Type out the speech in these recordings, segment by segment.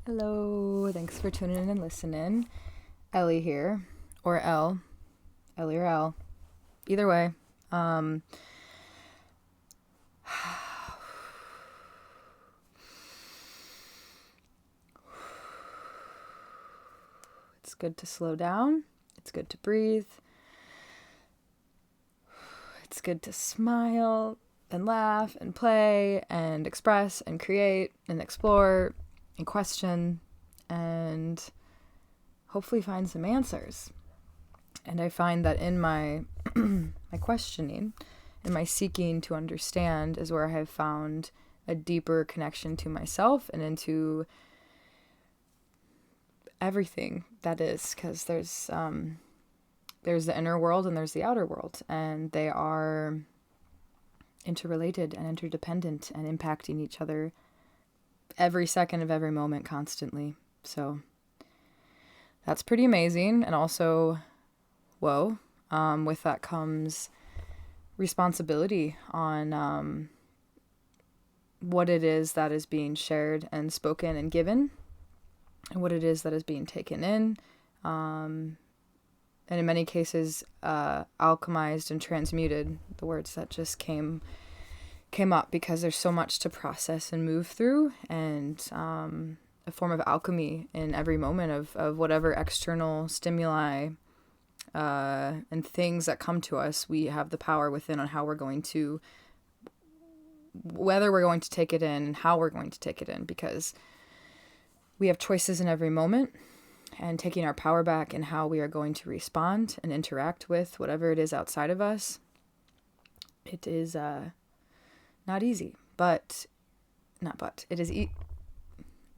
Hello, thanks for tuning in and listening. Ellie here, or Ellie or Elle, either way. Um, it's good to slow down. It's good to breathe. It's good to smile and laugh and play and express and create and explore and question and hopefully find some answers. And I find that in my my questioning and my seeking to understand is where I have found a deeper connection to myself and into everything that is, because there's the inner world and there's the outer world, and they are interrelated and interdependent and impacting each other every second of every moment constantly. So that's pretty amazing. And also, whoa, with that comes responsibility on what it is that is being shared and spoken and given, and what it is that is being taken in, and in many cases alchemized and transmuted, the words that just came up, because there's so much to process and move through, and a form of alchemy in every moment of whatever external stimuli and things that come to us. We have the power within on how we're going to, whether we're going to take it in and how we're going to take it in, because we have choices in every moment, and taking our power back in how we are going to respond and interact with whatever it is outside of us. It is not easy, it is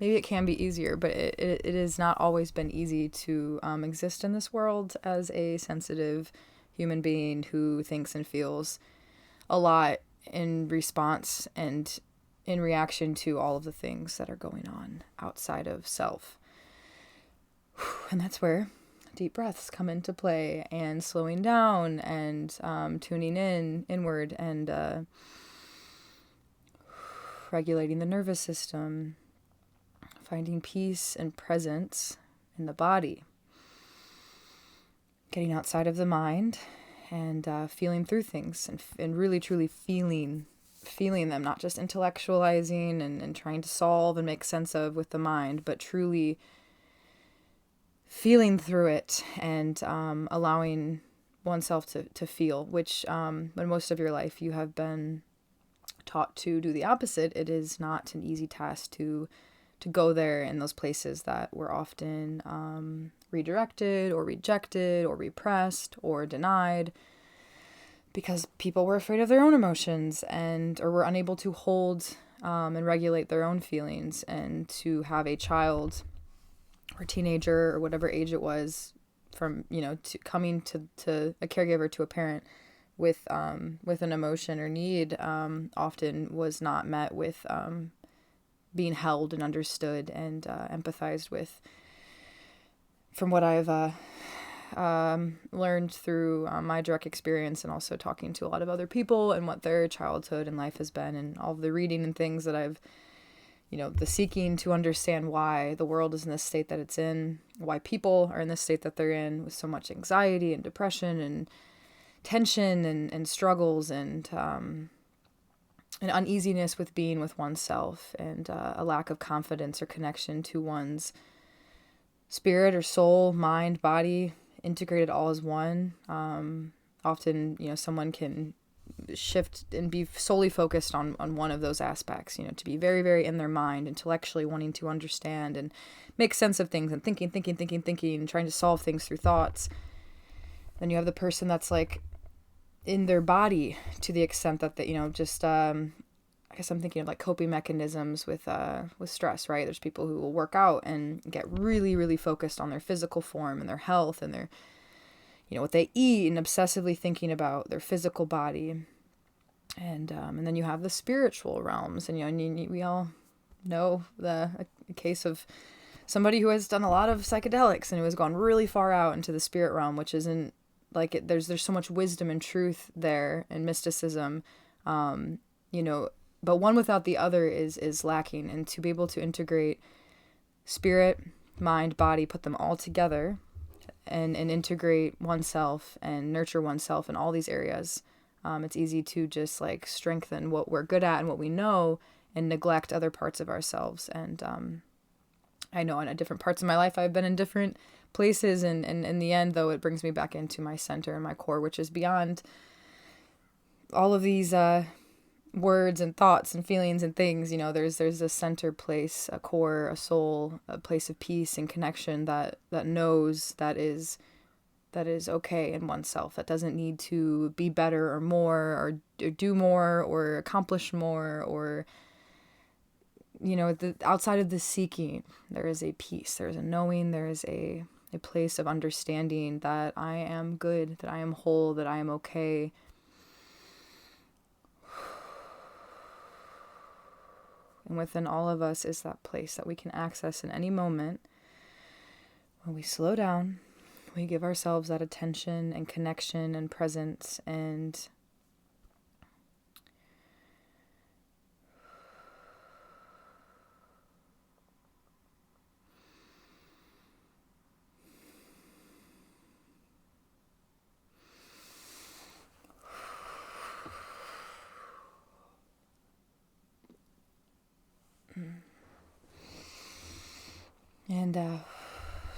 maybe it can be easier, but it has not always been easy to exist in this world as a sensitive human being who thinks and feels a lot in response and in reaction to all of the things that are going on outside of self. And that's where deep breaths come into play, and slowing down, and tuning inward, and regulating the nervous system, finding peace and presence in the body, getting outside of the mind, and feeling through things, and really truly feeling them, not just intellectualizing and trying to solve and make sense of with the mind, but truly feeling through it, and allowing oneself to feel, which when most of your life you have been taught to do the opposite. It is not an easy task to go there in those places that were often redirected or rejected or repressed or denied, because people were afraid of their own emotions, or were unable to hold and regulate their own feelings, and to have a child or teenager or whatever age it was, from to coming to a caregiver, to a parent with an emotion or need, often was not met with being held and understood and empathized with. From what I've learned through my direct experience, and also talking to a lot of other people and what their childhood and life has been, and all of the reading and things that I've, the seeking to understand why the world is in this state that it's in, why people are in this state that they're in, with so much anxiety and depression and tension and struggles, and an uneasiness with being with oneself, and a lack of confidence or connection to one's spirit or soul, mind, body, integrated all as one. Often, someone can shift and be solely focused on one of those aspects, to be very, very in their mind, intellectually wanting to understand and make sense of things, and thinking, and trying to solve things through thoughts. Then you have the person that's like in their body, to the extent that just I guess I'm thinking of like coping mechanisms with stress, right? There's people who will work out and get really, really focused on their physical form and their health and their what they eat, and obsessively thinking about their physical body. And then you have the spiritual realms, and we all know a case of somebody who has done a lot of psychedelics and who has gone really far out into the spirit realm, which isn't like it, there's so much wisdom and truth there, and mysticism, but one without the other is lacking. And to be able to integrate spirit, mind, body, put them all together and integrate oneself and nurture oneself in all these areas. It's easy to just like strengthen what we're good at and what we know and neglect other parts of ourselves. And I know in different parts of my life I've been in different places, and in the end, though, it brings me back into my center and my core, which is beyond all of these words and thoughts and feelings and things. You know, there's a center place, a core, a soul, a place of peace and connection that knows that is okay in oneself, that doesn't need to be better or more or do more or accomplish more, or you know, outside of the seeking, there is a peace, there is a knowing, there is a place of understanding that I am good, that I am whole, that I am okay. And within all of us is that place that we can access in any moment when we slow down, we give ourselves that attention and connection and presence and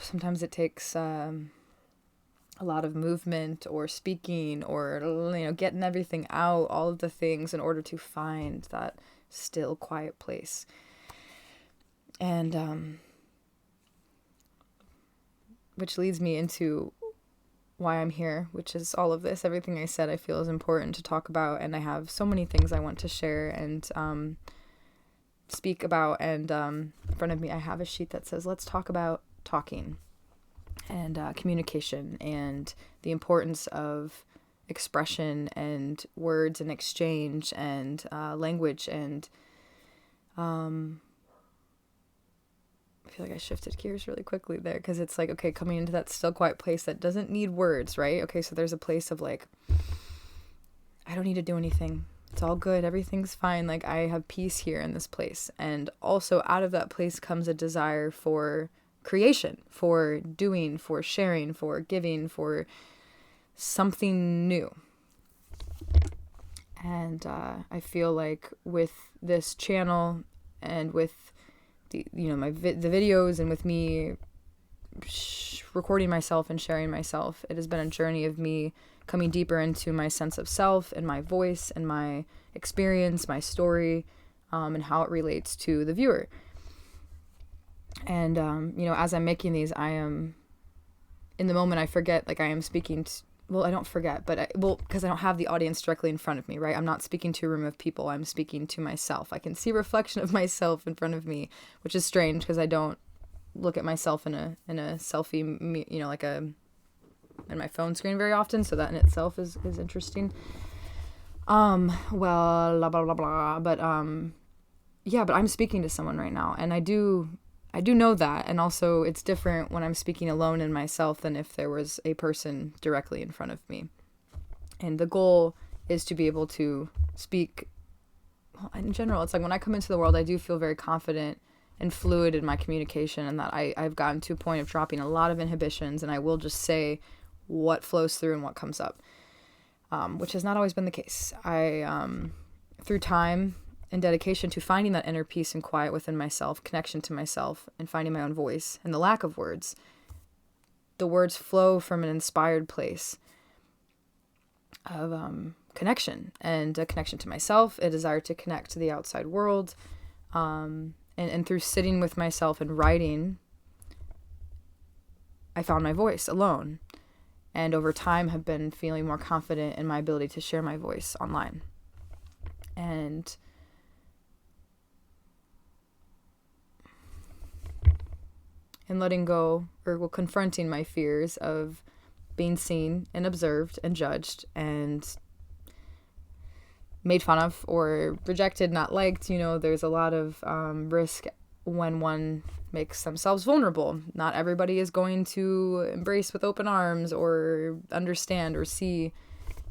sometimes it takes a lot of movement or speaking or, you know, getting everything out, all of the things in order to find that still, quiet place. And which leads me into why I'm here, which is all of this. Everything I said I feel is important to talk about, and I have so many things I want to share and speak about. And in front of me I have a sheet that says, let's talk about talking and communication and the importance of expression and words and exchange and language. And I feel like I shifted gears really quickly there, because it's like, okay, coming into that still quiet place that doesn't need words, right? Okay, so there's a place of like, I don't need to do anything. It's all good. Everything's fine. Like, I have peace here in this place. And also out of that place comes a desire for creation, for doing, for sharing, for giving, for something new. And I feel like with this channel and with the, you know, the videos, and with me recording myself and sharing myself, it has been a journey of me coming deeper into my sense of self and my voice and my experience, my story, and how it relates to the viewer. And, you know, as I'm making these, I am, in the moment I forget, like I am speaking to, well, I don't forget, but because I don't have the audience directly in front of me, right? I'm not speaking to a room of people. I'm speaking to myself. I can see a reflection of myself in front of me, which is strange because I don't look at myself in a selfie, you know, like in my phone screen very often. So that in itself is interesting. Well, blah, blah, blah, blah. But, yeah, but I'm speaking to someone right now, and I do know that. And also it's different when I'm speaking alone in myself than if there was a person directly in front of me. And the goal is to be able to speak, well, in general. It's like when I come into the world, I do feel very confident and fluid in my communication, and that I've gotten to a point of dropping a lot of inhibitions, and I will just say what flows through and what comes up, which has not always been the case. Through time and dedication to finding that inner peace and quiet within myself, connection to myself, and finding my own voice and the lack of words, the words flow from an inspired place of connection, and a connection to myself, a desire to connect to the outside world, and through sitting with myself and writing, I found my voice alone, and over time have been feeling more confident in my ability to share my voice online. And letting go, or confronting my fears of being seen and observed and judged and made fun of or rejected, not liked. You know, there's a lot of risk when one makes themselves vulnerable. Not everybody is going to embrace with open arms or understand or see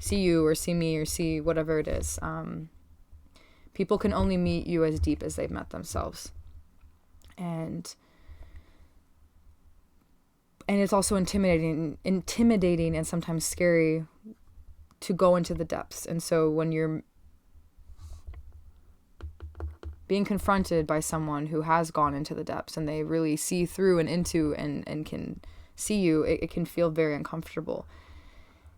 you or see me or see whatever it is. People can only meet you as deep as they've met themselves. And And it's also intimidating and sometimes scary to go into the depths. And so when you're being confronted by someone who has gone into the depths and they really see through and into and can see you, it can feel very uncomfortable.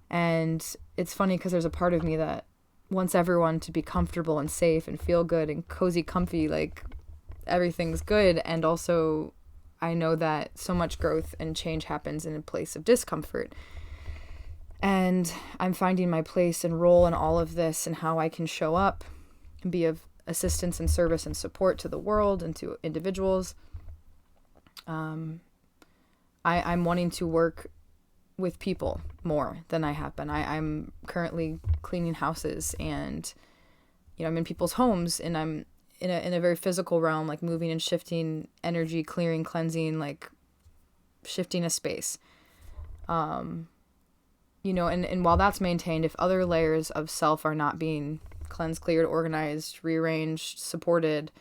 And it's funny because there's a part of me that wants everyone to be comfortable and safe and feel good and cozy, comfy, like everything's good. And also I know that so much growth and change happens in a place of discomfort. And I'm finding my place and role in all of this and how I can show up and be of assistance and service and support to the world and to individuals. I'm wanting to work with people more than I have been. I'm currently cleaning houses and, I'm in people's homes and I'm in a very physical realm, like moving and shifting energy, clearing, cleansing, like shifting a space. And while that's maintained, if other layers of self are not being cleansed, cleared, organized, rearranged, supported,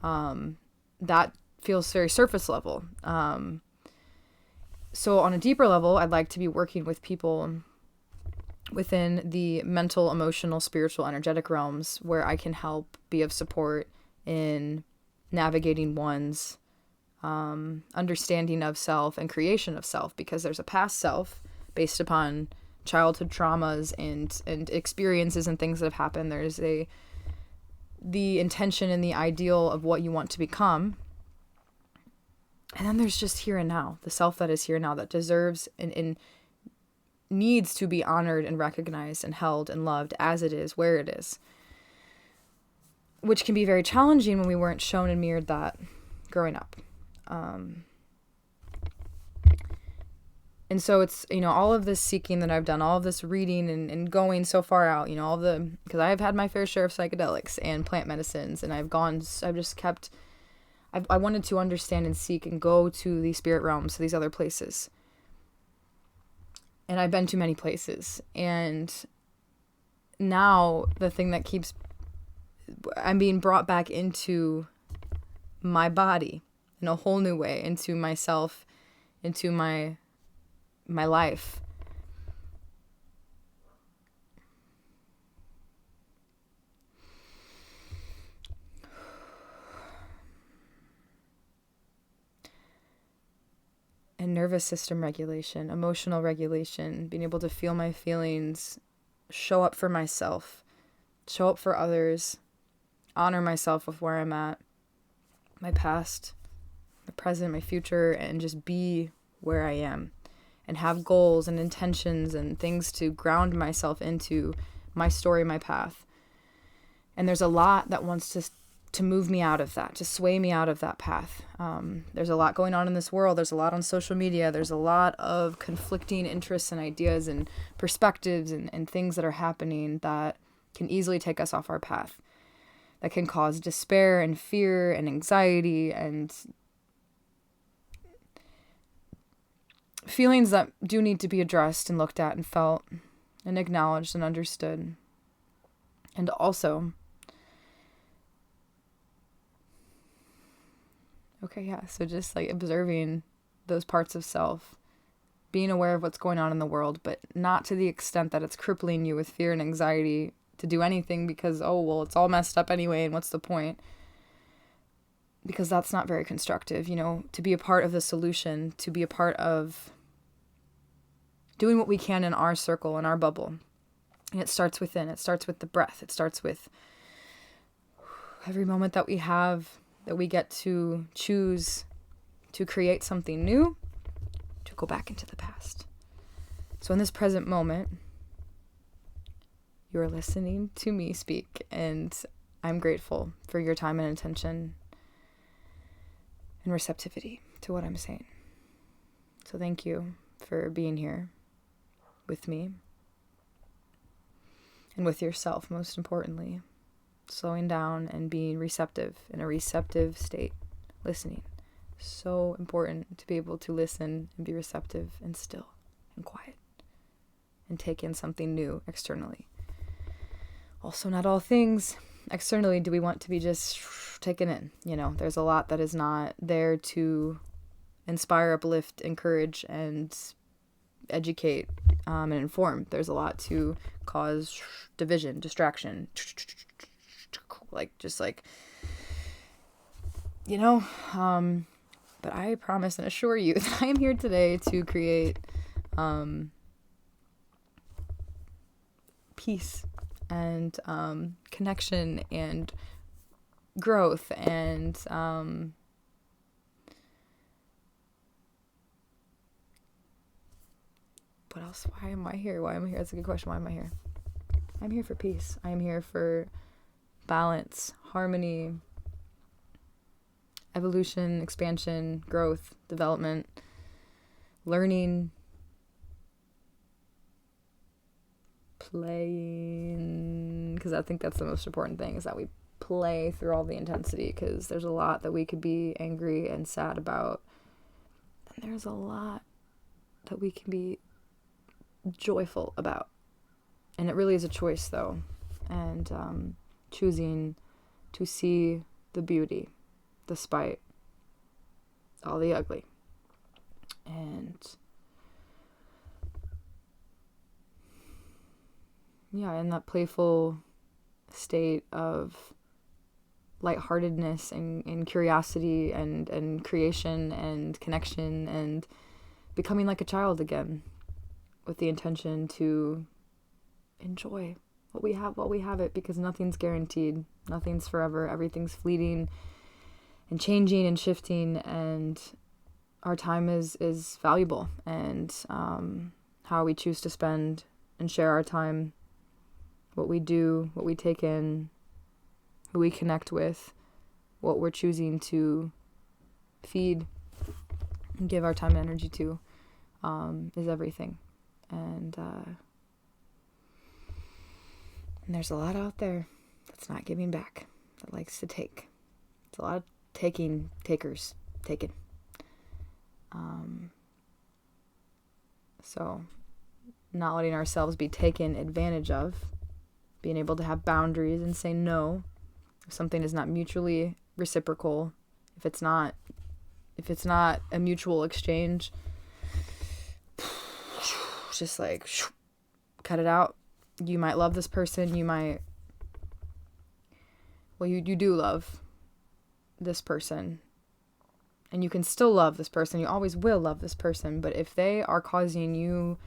that feels very surface level. So on a deeper level, I'd like to be working with people within the mental, emotional, spiritual, energetic realms where I can help be of support in navigating one's understanding of self and creation of self, because there's a past self based upon childhood traumas and experiences and things that have happened. There's the intention and the ideal of what you want to become. And then there's just here and now, the self that is here now that deserves and needs to be honored and recognized and held and loved as it is, where it is. Which can be very challenging when we weren't shown and mirrored that growing up. And so it's, all of this seeking that I've done, all of this reading and going so far out, because I've had my fair share of psychedelics and plant medicines, and I wanted to understand and seek and go to these spirit realms, to these other places. And I've been to many places. And now the thing that I'm being brought back into my body in a whole new way, into myself, into my life. And nervous system regulation, emotional regulation, being able to feel my feelings, show up for myself, show up for others, honor myself with where I'm at, my past, my present, my future, and just be where I am. And have goals and intentions and things to ground myself into my story, my path. And there's a lot that wants to move me out of that, to sway me out of that path. There's a lot going on in this world. There's a lot on social media. There's a lot of conflicting interests and ideas and perspectives and things that are happening that can easily take us off our path, that can cause despair and fear and anxiety and feelings that do need to be addressed and looked at and felt and acknowledged and understood. And also, so just like observing those parts of self, being aware of what's going on in the world, but not to the extent that it's crippling you with fear and anxiety to do anything because, it's all messed up anyway, and what's the point? Because that's not very constructive, to be a part of the solution, to be a part of doing what we can in our circle, in our bubble. And it starts within. It starts with the breath. It starts with every moment that we have, that we get to choose to create something new, to go back into the past. So in this present moment, you're listening to me speak, and I'm grateful for your time and attention and receptivity to what I'm saying. So thank you for being here with me and with yourself, most importantly, slowing down and being receptive, in a receptive state, listening. So important to be able to listen and be receptive and still and quiet and take in something new externally. Also, not all things externally do we want to be just taken in. There's a lot that is not there to inspire, uplift, encourage, and educate, and inform. There's a lot to cause division, distraction, but I promise and assure you that I am here today to create peace and connection and growth and what else? Why am I here? That's a good question. Why am I here? I'm here for peace. I am here for balance, harmony, evolution, expansion, growth, development, learning, playing, because I think that's the most important thing, is that we play through all the intensity, because there's a lot that we could be angry and sad about, and there's a lot that we can be joyful about. And it really is a choice, though, and choosing to see the beauty despite all the ugly. And yeah, in that playful state of lightheartedness and curiosity and creation and connection and becoming like a child again, with the intention to enjoy what we have while we have it, because nothing's guaranteed, nothing's forever, everything's fleeting and changing and shifting, and our time is valuable, and how we choose to spend and share our time, what we do, what we take in, who we connect with, what we're choosing to feed and give our time and energy to, is everything. And there's a lot out there that's not giving back, that likes to take. It's a lot of takers. So not letting ourselves be taken advantage of, being able to have boundaries and say no if something is not mutually reciprocal, if it's not a mutual exchange, just like cut it out. You might love this person, you do love this person, and you can still love this person, you always will love this person, but if they are causing you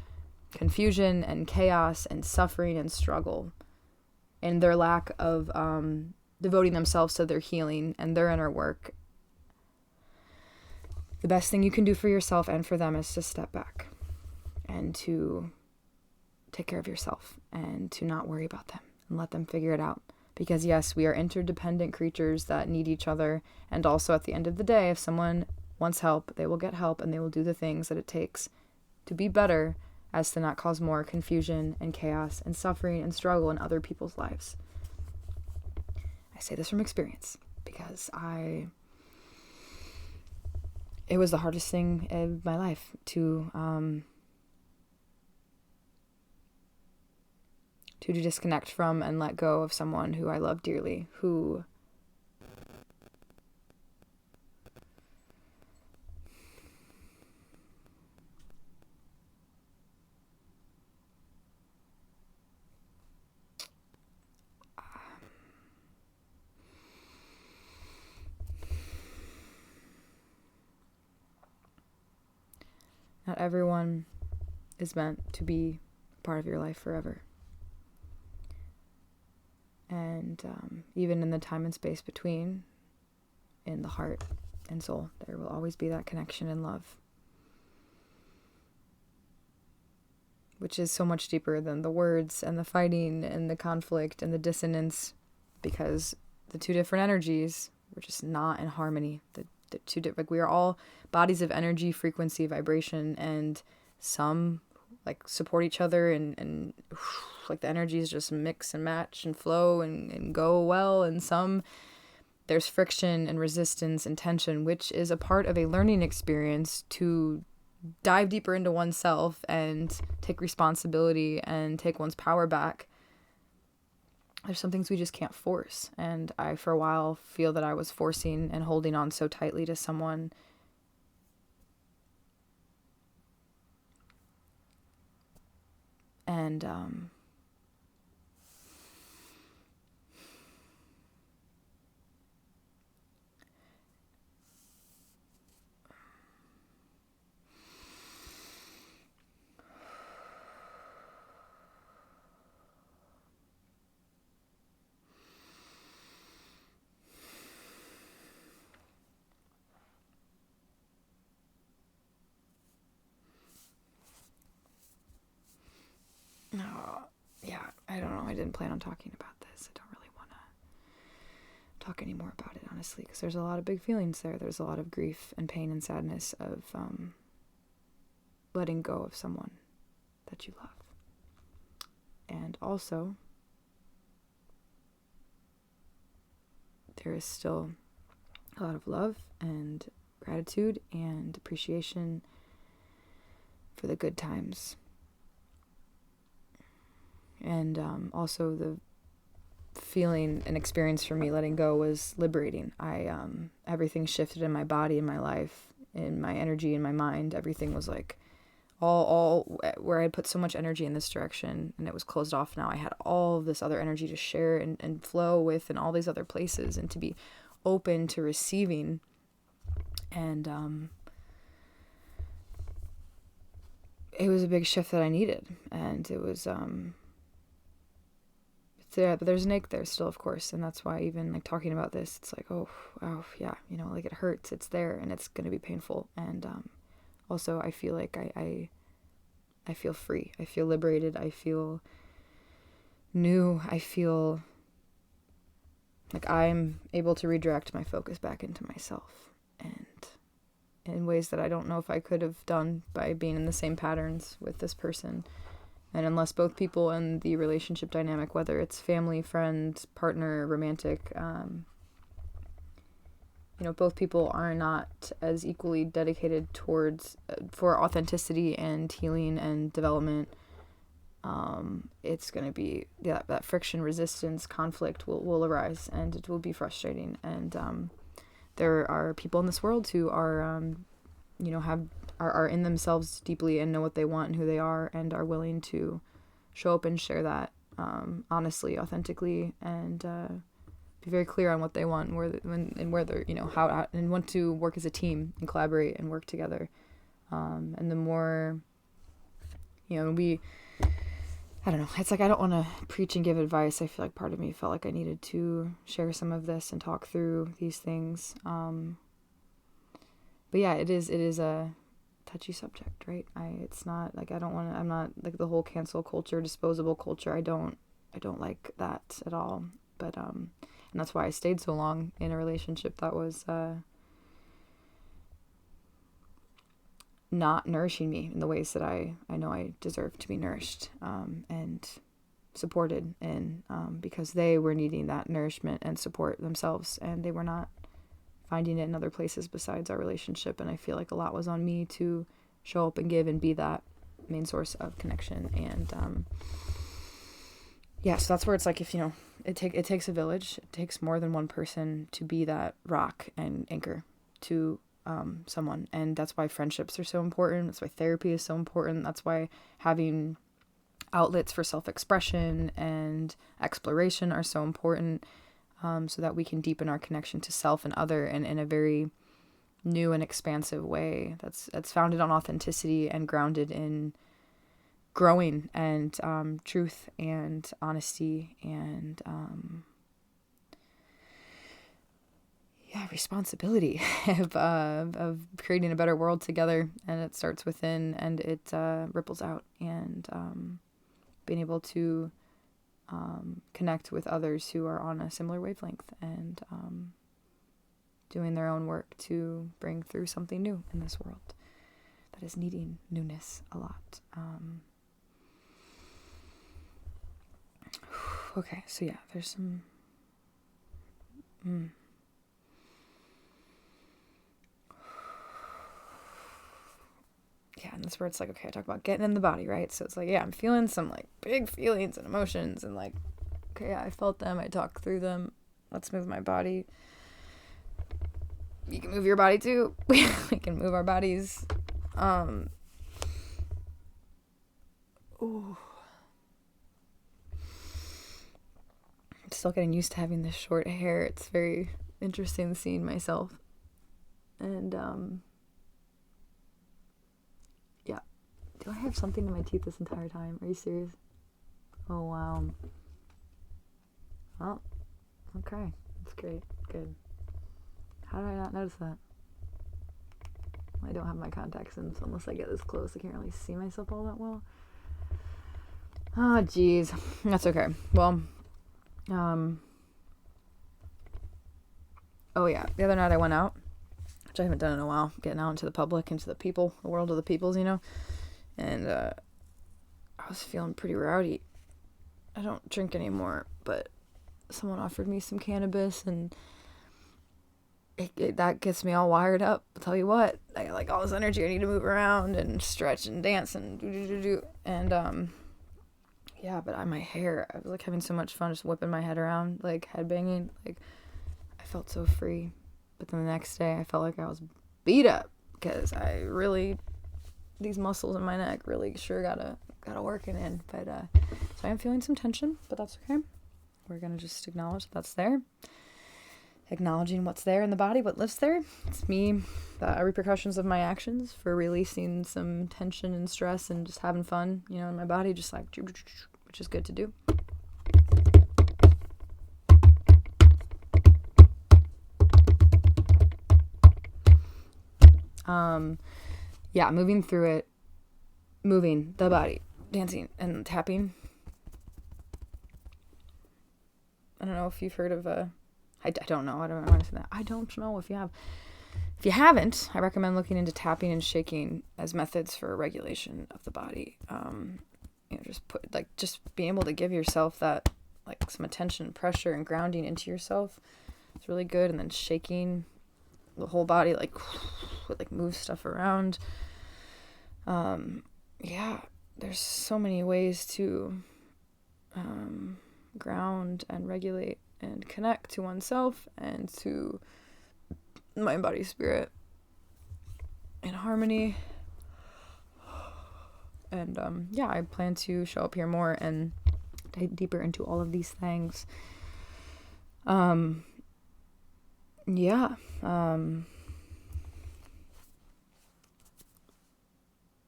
confusion and chaos and suffering and struggle, and their lack of devoting themselves to their healing and their inner work, the best thing you can do for yourself and for them is to step back and to take care of yourself and to not worry about them and let them figure it out. Because yes, we are interdependent creatures that need each other, and also at the end of the day, if someone wants help, they will get help, and they will do the things that it takes to be better, as to not cause more confusion and chaos and suffering and struggle in other people's lives. I say this from experience, because it was the hardest thing in my life to disconnect from and let go of someone who I love dearly, who not everyone is meant to be part of your life forever. And even in the time and space between, in the heart and soul, there will always be that connection and love, which is so much deeper than the words and the fighting and the conflict and the dissonance, because the two different energies were just not in harmony. The two different, like, we are all bodies of energy, frequency, vibration, and some like support each other and like the energies just mix and match and flow and go well, and some there's friction and resistance and tension, which is a part of a learning experience to dive deeper into oneself and take responsibility and take one's power back. There's some things we just can't force, and I for a while feel that I was forcing and holding on so tightly to someone And yeah, I don't know. I didn't plan on talking about this. I don't really want to talk anymore about it, honestly, because there's a lot of big feelings there. There's a lot of grief and pain and sadness of letting go of someone that you love. And also, there is still a lot of love and gratitude and appreciation for the good times. And also the feeling and experience for me letting go was liberating. Everything shifted in my body, in my life, in my energy, in my mind. Everything was like all where I had put so much energy in this direction and it was closed off now. I had all of this other energy to share and flow with in all these other places and to be open to receiving. And it was a big shift that I needed. And it was yeah, but there's an ache there still, of course, and that's why even like talking about this, it's like, oh yeah, like it hurts, it's there, and it's gonna be painful. And also I feel like I feel free, I feel liberated, I feel new, I feel like I'm able to redirect my focus back into myself, and in ways that I don't know if I could have done by being in the same patterns with this person. And unless both people in the relationship dynamic, whether it's family, friend, partner, romantic, both people are not as equally dedicated towards for authenticity and healing and development, it's going to be that friction, resistance, conflict will arise, and it will be frustrating. And there are people in this world who are are in themselves deeply and know what they want and who they are, and are willing to show up and share that honestly, authentically, and be very clear on what they want and where they're how and want to work as a team and collaborate and work together. And the more I don't know, it's like I don't want to preach and give advice. I feel like part of me felt like I needed to share some of this and talk through these things. But yeah, it is a touchy subject, right? It's not like I'm not like the whole cancel culture, disposable culture. I don't like that at all. But and that's why I stayed so long in a relationship that was not nourishing me in the ways that I know I deserve to be nourished and supported in, because they were needing that nourishment and support themselves, and they were not finding it in other places besides our relationship. And I feel like a lot was on me to show up and give and be that main source of connection. And so that's where it's like, if it takes a village, it takes more than one person to be that rock and anchor to someone. And that's why friendships are so important. That's why therapy is so important. That's why having outlets for self-expression and exploration are so important, so that we can deepen our connection to self and other, and in a very new and expansive way that's founded on authenticity and grounded in growing and truth and honesty and responsibility of creating a better world together. And it starts within, and it ripples out, and being able to connect with others who are on a similar wavelength, and doing their own work to bring through something new in this world that is needing newness a lot. Okay, so yeah, there's some and that's where it's like, okay, I talk about getting in the body, right? So it's like, yeah, I'm feeling some like big feelings and emotions, and like, okay, yeah, I felt them, I talked through them, let's move my body. You can move your body too. We can move our bodies. Ooh. still getting used to having this short hair. It's very interesting seeing myself. And, yeah. Do I have something in my teeth this entire time? Are you serious? Oh, wow. Oh, okay. That's great. Good. How did I not notice that? I don't have my contacts in, so unless I get this close, I can't really see myself all that well. Oh, jeez. That's okay. Well, oh yeah, the other night I went out, which I haven't done in a while, getting out into the public, into the people, the world of the peoples, you know, and I was feeling pretty rowdy. I don't drink anymore, but someone offered me some cannabis, and that gets me all wired up. I'll tell you what, I got like all this energy. I need to move around and stretch and dance and do. And yeah, but my hair, I was like having so much fun just whipping my head around, like headbanging. Like I felt so free. But then the next day I felt like I was beat up because I really, these muscles in my neck really sure gotta working in. But so I am feeling some tension, but that's okay. We're gonna just acknowledge that's there. Acknowledging what's there in the body, what lives there. It's me, the repercussions of my actions for releasing some tension and stress and just having fun, you know, in my body, just like, which is good to do. Yeah, moving through it, moving the body, dancing and tapping. I don't know if you've heard of I don't know. I don't want to say that. I don't know if you have. If you haven't, I recommend looking into tapping and shaking as methods for regulation of the body. You know, just being able to give yourself that, like, some attention, pressure, and grounding into yourself. It's really good. And then shaking the whole body, like move stuff around. Yeah, there's so many ways to ground and regulate and connect to oneself and to mind, body, spirit in harmony. And yeah, I plan to show up here more and dive deeper into all of these things. Yeah.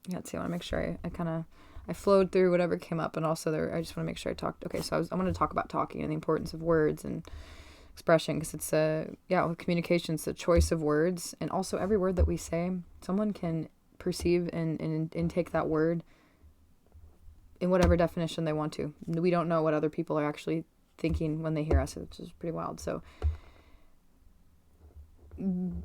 Let's see, I want to make sure I flowed through whatever came up, and also I just want to make sure I talked. Okay, so I want to talk about talking and the importance of words and expression, because it's with communication, it's the choice of words, and also every word that we say, someone can perceive and intake that word in whatever definition they want to. We don't know what other people are actually thinking when they hear us, which is pretty wild. So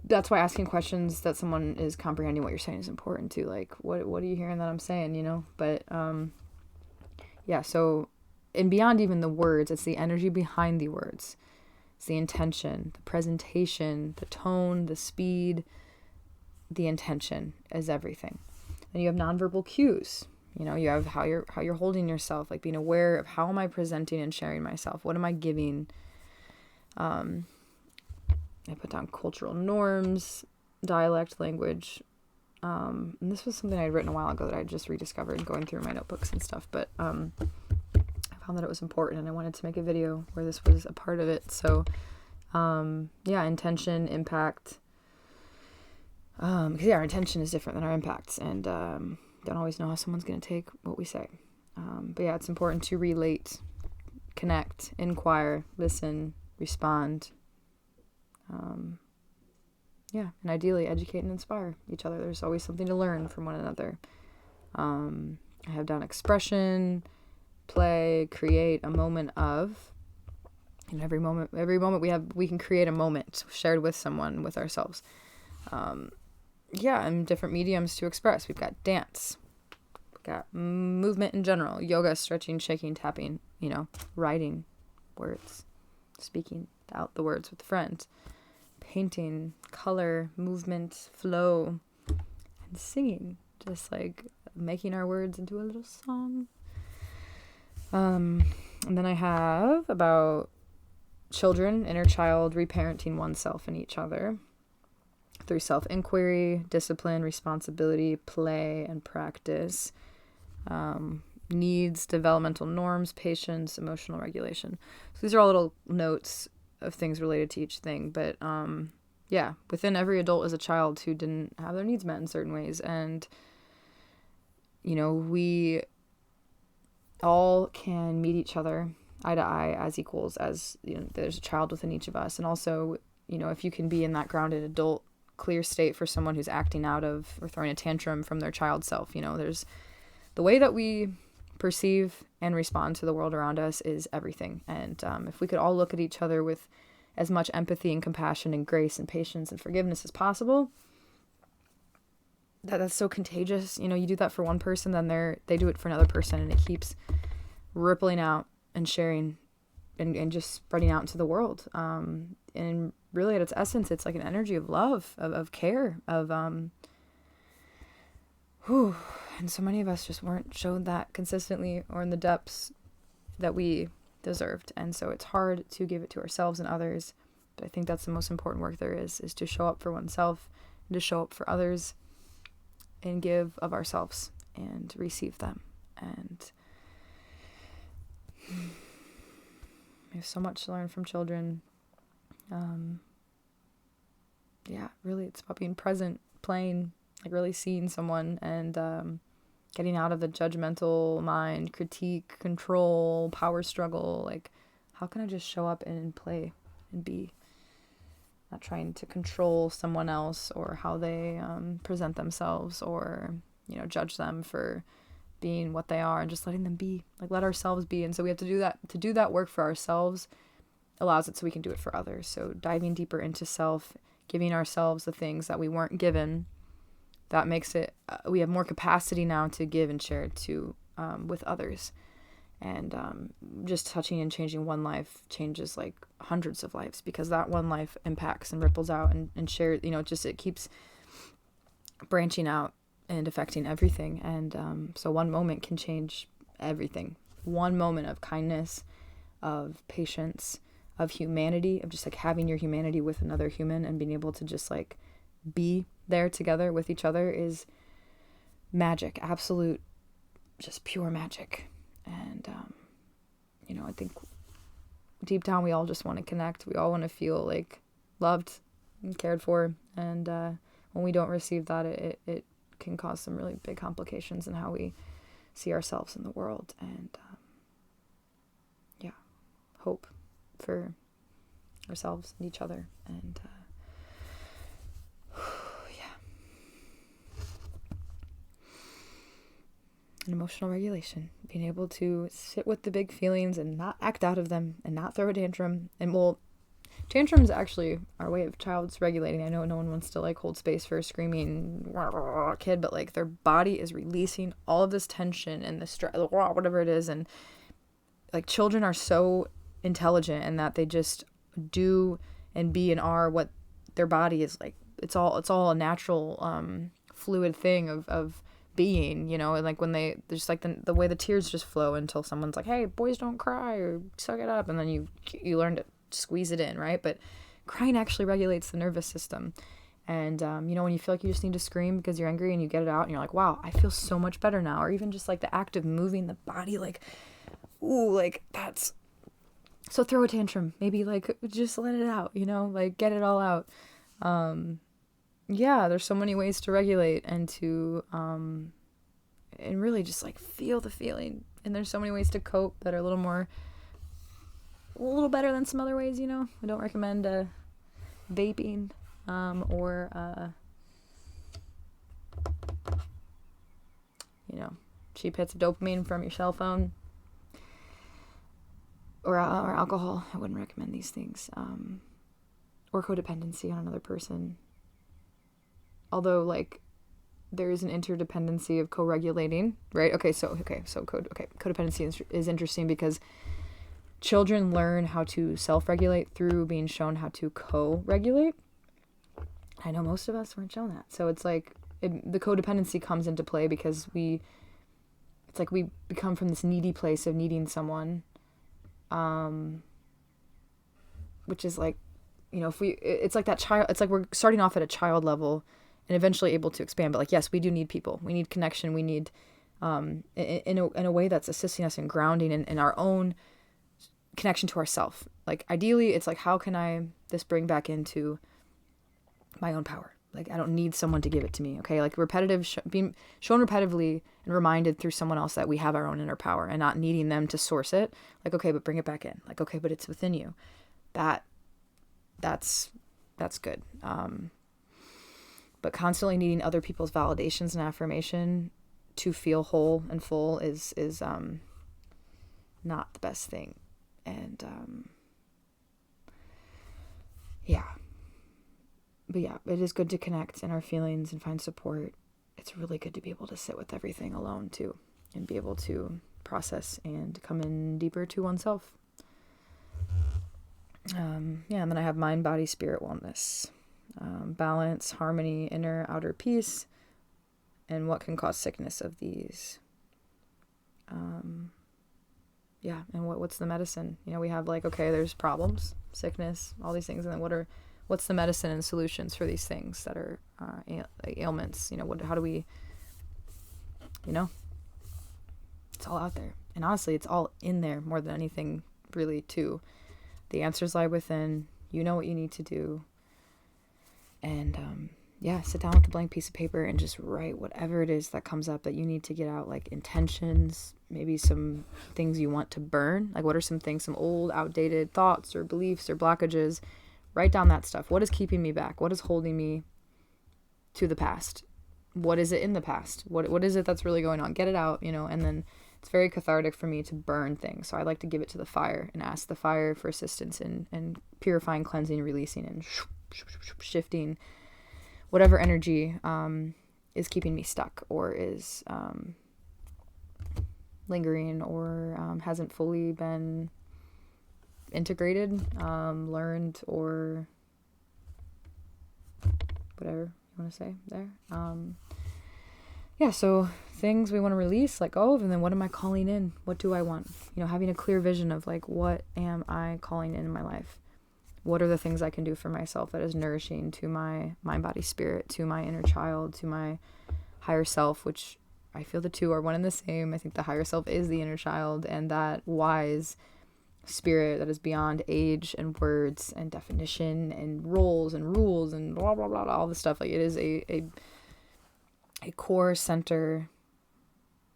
that's why asking questions that someone is comprehending what you're saying is important too. Like, what are you hearing that I'm saying, you know? But yeah, so, and beyond even the words, it's the energy behind the words. It's the intention, the presentation, the tone, the speed. The intention is everything. Then you have nonverbal cues. You know, you have how you're holding yourself, like being aware of how am I presenting and sharing myself? What am I giving? I put down cultural norms, dialect, language. And this was something I'd written a while ago that I just rediscovered going through my notebooks and stuff. But I found that it was important, and I wanted to make a video where this was a part of it. So, yeah, intention, impact. Because our intention is different than our impacts, and don't always know how someone's going to take what we say. But yeah, it's important to relate, connect, inquire, listen, respond. Yeah, and ideally educate and inspire each other. There's always something to learn from one another. I have down expression, play, create, a moment of. And every moment we can create a moment shared with someone, with ourselves. Yeah, and different mediums to express. We've got dance. We've got movement in general. Yoga, stretching, shaking, tapping, you know, writing words, speaking out the words with friends. Painting, color, movement, flow, and singing, just like making our words into a little song. And then I have about children, inner child, reparenting oneself and each other through self-inquiry, discipline, responsibility, play, and practice. needs, developmental norms, patience, emotional regulation. So these are all little notes of things related to each thing. But yeah, within every adult is a child who didn't have their needs met in certain ways. And, you know, we all can meet each other eye to eye as equals, as, you know, there's a child within each of us. And also, you know, if you can be in that grounded adult clear state for someone who's acting out of or throwing a tantrum from their child self, you know, there's the way that we perceive and respond to the world around us is everything. And if we could all look at each other with as much empathy and compassion and grace and patience and forgiveness as possible, that's so contagious. You know, you do that for one person, then they do it for another person, and it keeps rippling out and sharing and just spreading out into the world. And really at its essence, it's like an energy of love, of care, of and so many of us just weren't shown that consistently or in the depths that we deserved. And so it's hard to give it to ourselves and others. But I think that's the most important work there is to show up for oneself and to show up for others and give of ourselves and receive them. And we have so much to learn from children. Yeah, really, it's about being present, playing, like really seeing someone and getting out of the judgmental mind, critique, control, power struggle. Like, how can I just show up and play and be? Not trying to control someone else or how they present themselves or, you know, judge them for being what they are, and just letting them be. Like, let ourselves be. And so we have to do that. To do that work for ourselves allows it so we can do it for others. So diving deeper into self, giving ourselves the things that we weren't given, that makes it, we have more capacity now to give and share to with others. And just touching and changing one life changes like hundreds of lives, because that one life impacts and ripples out and shares, you know, just it keeps branching out and affecting everything. And so one moment can change everything. One moment of kindness, of patience, of humanity, of just like having your humanity with another human and being able to just like be there together with each other is magic, absolute, just pure magic. And, you know, I think deep down we all just want to connect. We all want to feel like loved and cared for. And when we don't receive that, it can cause some really big complications in how we see ourselves in the world. And, yeah, hope for ourselves and each other. And, and emotional regulation, being able to sit with the big feelings and not act out of them and not throw a tantrum. And well, tantrums actually are a way of child's regulating. I know no one wants to like hold space for a screaming kid, but like their body is releasing all of this tension and the stress, whatever it is. And like children are so intelligent in that they just do and be and are what their body is like. It's all a natural fluid thing of being, you know. And like when they just like the way the tears just flow until someone's like, hey, boys don't cry, or suck it up, and then you learn to squeeze it in, right? But crying actually regulates the nervous system. And you know, when you feel like you just need to scream because you're angry and you get it out and you're like, wow, I feel so much better now. Or even just like the act of moving the body, like, ooh, like that's so. Throw a tantrum, maybe, like just let it out, you know, like get it all out. Yeah, there's so many ways to regulate and to and really just like feel the feeling. And there's so many ways to cope that are a little better than some other ways, you know. I don't recommend vaping or you know, cheap hits of dopamine from your cell phone or alcohol. I wouldn't recommend these things. Or codependency on another person. Although, like, there is an interdependency of co-regulating, right? Codependency is interesting because children learn how to self-regulate through being shown how to co-regulate. I know most of us weren't shown that. So it's like the codependency comes into play because it's like we become from this needy place of needing someone, which is like, you know, it's like that child, it's like we're starting off at a child level and eventually able to expand. But like, yes, we do need people. We need connection. We need in a way that's assisting us in grounding in our own connection to ourself. Like ideally it's like, how can I this bring back into my own power? Like I don't need someone to give it to me. Okay. Like being shown repetitively and reminded through someone else that we have our own inner power, and not needing them to source it. Like, okay, but bring it back in. Like, okay, but it's within you. That's good. But constantly needing other people's validations and affirmation to feel whole and full is not the best thing. And yeah. But yeah, it is good to connect in our feelings and find support. It's really good to be able to sit with everything alone too, and be able to process and come in deeper to oneself. And then I have mind, body, spirit, wellness, balance, harmony, inner, outer peace, and what can cause sickness of these. And what's the medicine? We have like, okay, there's problems, sickness, all these things, and then what's the medicine and solutions for these things that are ailments? How do we, it's all out there. And honestly, it's all in there more than anything really too. The answers lie within. You know what you need to do. And sit down with a blank piece of paper and just write whatever it is that comes up that you need to get out, like intentions, maybe some things you want to burn. Like what are some things, some old outdated thoughts or beliefs or blockages? Write down that stuff. What is keeping me back? What is holding me to the past? What is it in the past? What is it that's really going on? Get it out, and then it's very cathartic for me to burn things. So I like to give it to the fire and ask the fire for assistance in purifying, cleansing, releasing, and shifting whatever energy is keeping me stuck or is lingering or hasn't fully been integrated, learned, or whatever you want to say there. So things we want to release, let go of, and then what am I calling in? What do I want? Having a clear vision of like, what am I calling in my life? What are the things I can do for myself that is nourishing to my mind, body, spirit, to my inner child, to my higher self, which I feel the two are one and the same. I think the higher self is the inner child, and that wise spirit that is beyond age and words and definition and roles and rules and blah blah blah, all this stuff. Like it is a core center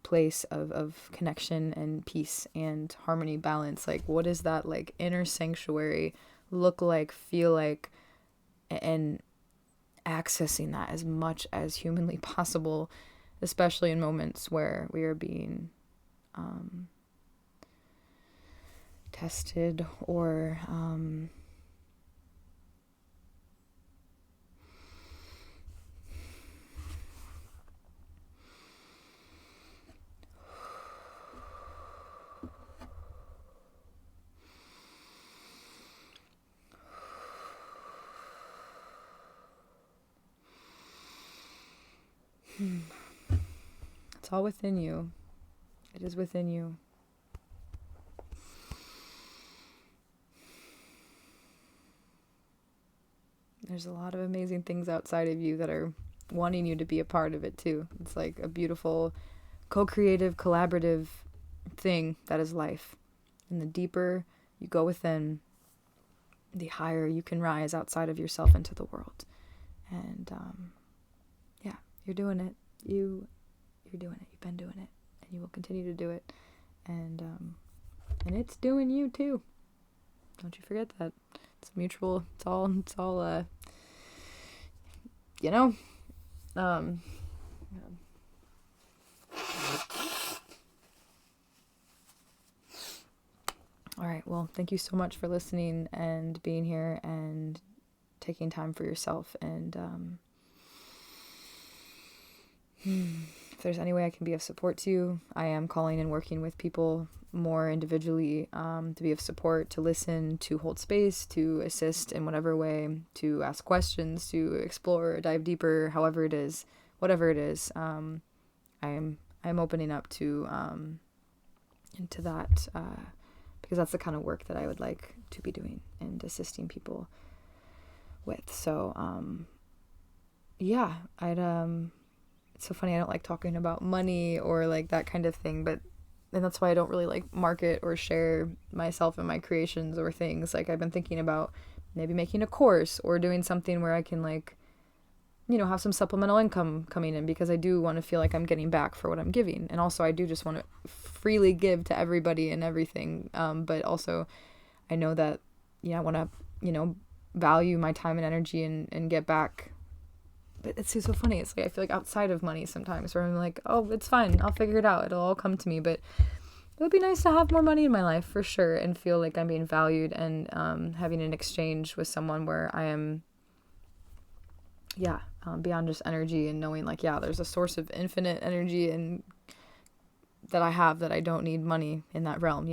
place of connection and peace and harmony, balance. Like what is that like inner sanctuary look like, feel like, and accessing that as much as humanly possible, especially in moments where we are being tested or it's all within you. It is within you. There's a lot of amazing things outside of you that are wanting you to be a part of it too. It's like a beautiful co-creative, collaborative thing that is life. And the deeper you go within, the higher you can rise outside of yourself into the world. And you're doing it. You're doing it. You've been doing it, and you will continue to do it. And it's doing you too. Don't you forget that. It's mutual. It's all All right. Well, thank you so much for listening and being here and taking time for yourself. And if there's any way I can be of support to you, I am calling and working with people more individually to be of support, to listen, to hold space, to assist in whatever way, to ask questions, to explore, dive deeper, however it is, whatever it is. I'm opening up to into that because that's the kind of work that I would like to be doing and assisting people with. So I'd it's so funny, I don't like talking about money or like that kind of thing, but and that's why I don't really like market or share myself and my creations or things. Like I've been thinking about maybe making a course or doing something where I can like, you know, have some supplemental income coming in, because I do want to feel like I'm getting back for what I'm giving. And also I do just want to freely give to everybody and everything. But also I know that, I want to, value my time and energy and get back. But it's so funny. It's like I feel like outside of money sometimes, where I'm like, oh, it's fine. I'll figure it out. It'll all come to me. But it would be nice to have more money in my life for sure, and feel like I'm being valued, and having an exchange with someone where I am, beyond just energy, and knowing like, there's a source of infinite energy and that I have, that I don't need money in that realm,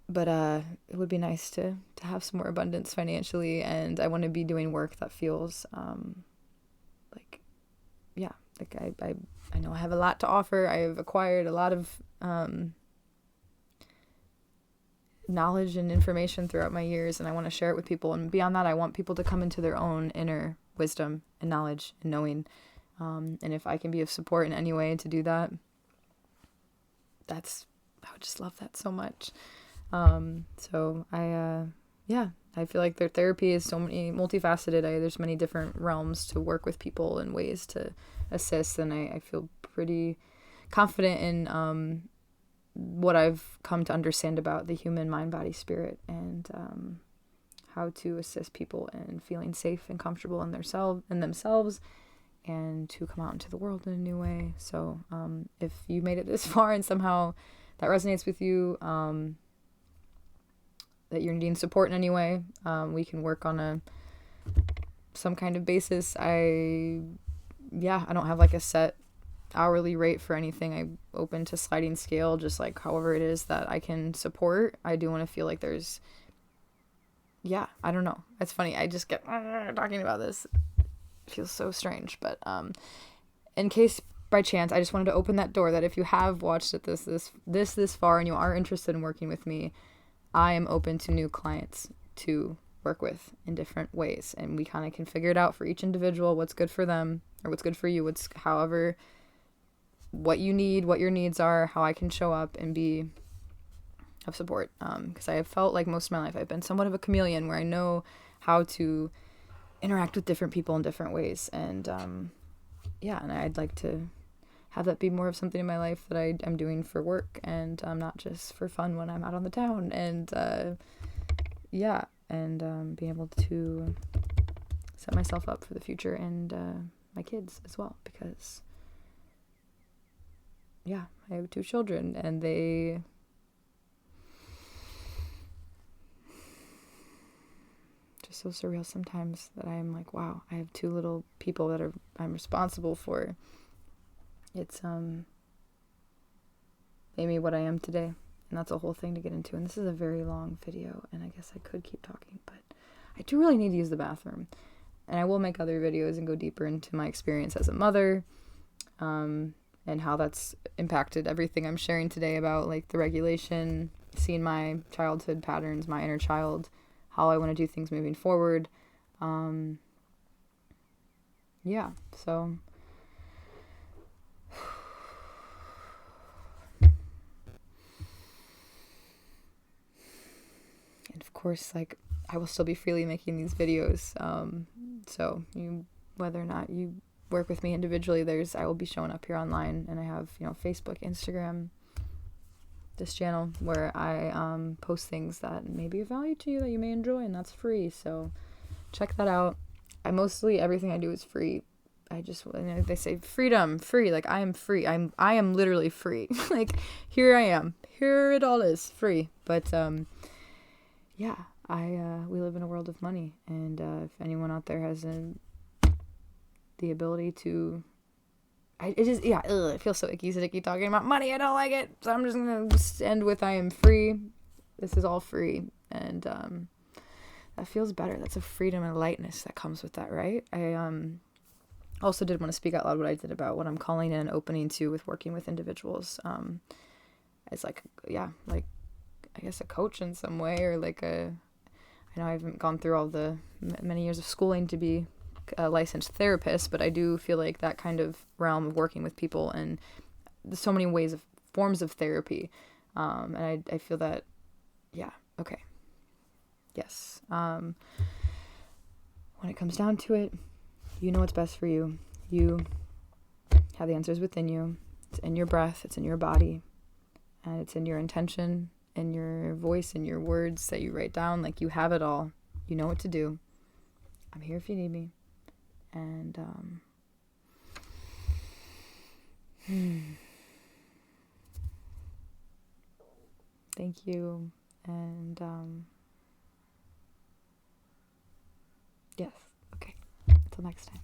but it would be nice to have some more abundance financially, and I want to be doing work that feels I know I have a lot to offer. I have acquired a lot of knowledge and information throughout my years, and I want to share it with people. And beyond that, I want people to come into their own inner wisdom and knowledge and knowing. And if I can be of support in any way to do that, I would just love that so much. So I feel like their therapy is so many multifaceted. There's many different realms to work with people and ways to assist. And I feel pretty confident in, what I've come to understand about the human mind, body, spirit, and how to assist people in feeling safe and comfortable in themselves, and to come out into the world in a new way. So if you made it this far and somehow that resonates with you, that you're needing support in any way, we can work on some kind of basis. I don't have like a set hourly rate for anything. I'm open to sliding scale, just like however it is that I can support. I do want to feel like there's, I don't know. It's funny. I just get talking about this. It feels so strange, but in case by chance, I just wanted to open that door, that if you have watched it this far and you are interested in working with me, I am open to new clients to work with in different ways, and we kind of can figure it out for each individual, what's good for them or what's good for you, what you need, what your needs are, how I can show up and be of support. Because I have felt like most of my life I've been somewhat of a chameleon, where I know how to interact with different people in different ways. And and I'd like to have that be more of something in my life that I'm doing for work, and not just for fun when I'm out on the town. And being able to set myself up for the future, and my kids as well, because I have 2 children, and they just so surreal sometimes, that I am like, wow, I have 2 little people that I'm responsible for. It's made me what I am today, and that's a whole thing to get into. And this is a very long video, and I guess I could keep talking, but I do really need to use the bathroom, and I will make other videos and go deeper into my experience as a mother, and how that's impacted everything I'm sharing today about like the regulation, seeing my childhood patterns, my inner child, how I want to do things moving forward. So and of course, like, I will still be freely making these videos. So whether or not you work with me individually, I will be showing up here online, and I have, Facebook, Instagram, this channel where I post things that may be of value to you, that you may enjoy, and that's free. So check that out. Everything I do is free. They say freedom, free. Like, I am free. I am literally free. Like, here I am. Here it all is free. But we live in a world of money, and if anyone out there has the ability to, it feels so icky talking about money. I don't like it, so I'm just gonna end with I am free. This is all free, and that feels better. That's a freedom and lightness that comes with that, right? I also did want to speak out loud what I did about what I'm calling in an opening to with working with individuals. It's like I guess a coach in some way, or like I know I haven't gone through all the many years of schooling to be a licensed therapist, but I do feel like that kind of realm of working with people and so many ways of forms of therapy. And I feel that, yeah, okay. Yes. When it comes down to it, you know what's best for you. You have the answers within you. It's in your breath. It's in your body. And it's in your intention, in your voice, in your words that you write down. Like, you have it all. You know what to do. I'm here if you need me. And, thank you. And, yes. Okay. Until next time.